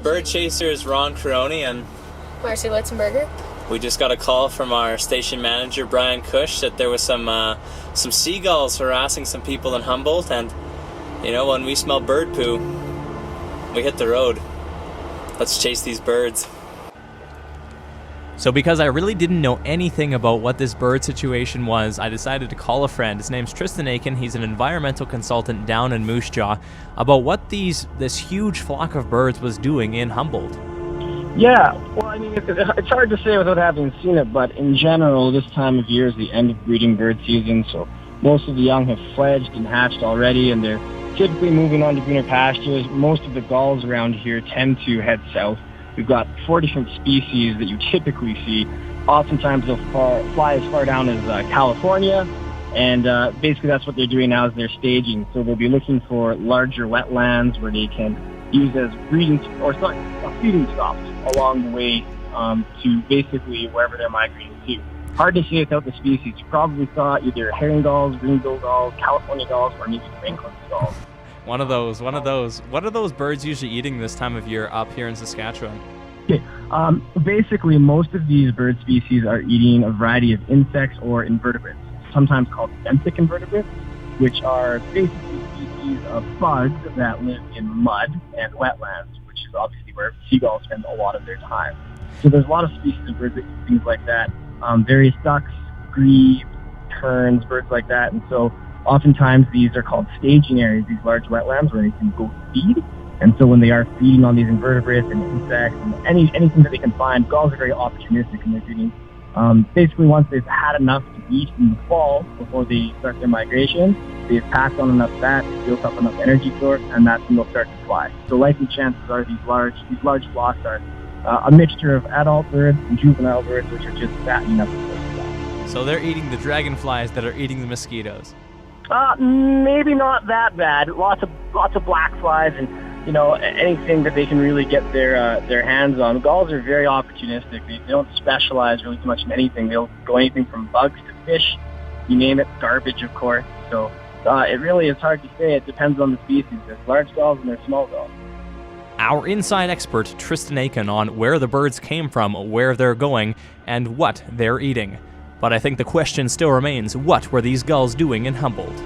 bird chasers Ron Caroni and Marcy Litzenberger. We just got a call from our station manager Brian Cush that there was some seagulls harassing some people in Humboldt, and when we smell bird poo, we hit the road. Let's chase these birds. So because I really didn't know anything about what this bird situation was, I decided to call a friend. His name's Tristan Aiken. He's an environmental consultant down in Moose Jaw, about what this huge flock of birds was doing in Humboldt. Yeah, well, I mean, it's hard to say without having seen it, but in general, this time of year is the end of breeding bird season, so most of the young have fledged and hatched already, and they're typically moving on to greener pastures. Most of the gulls around here tend to head south. We've got 4 different species that you typically see. Oftentimes they'll fly as far down as California, and basically that's what they're doing now is they're staging. So they'll be looking for larger wetlands where they can use as breeding or feeding stops along the way to basically wherever they're migrating to. Hard to say without the species. You probably saw either herring gulls, green-billed gulls, California gulls, or maybe Franklin's gulls. One of those. What are those birds usually eating this time of year up here in Saskatchewan? Okay. Basically, most of these bird species are eating a variety of insects or invertebrates, sometimes called benthic invertebrates, which are basically species of bugs that live in mud and wetlands, which is obviously where seagulls spend a lot of their time. So there's a lot of species of birds that eat things like that, various ducks, grebes, terns, birds like that, and so oftentimes these are called staging areas, these large wetlands where they can go feed. And so when they are feeding on these invertebrates and insects and anything that they can find, gulls are very opportunistic in their feeding. Basically, once they've had enough to eat in the fall before they start their migration, they've packed on enough fat, built up enough energy source, and that's when they'll start to fly. So likely chances are these large flocks are a mixture of adult birds and juvenile birds, which are just fattening up the fly. So they're eating the dragonflies that are eating the mosquitoes. Maybe not that bad. Lots of black flies and anything that they can really get their hands on. Gulls are very opportunistic. They don't specialize really too much in anything. They'll go anything from bugs to fish, you name it, garbage, of course. So it really is hard to say. It depends on the species. There's large gulls and there's small gulls. Our inside expert, Tristan Aiken, on where the birds came from, where they're going, and what they're eating. But I think the question still remains, what were these gulls doing in Humboldt?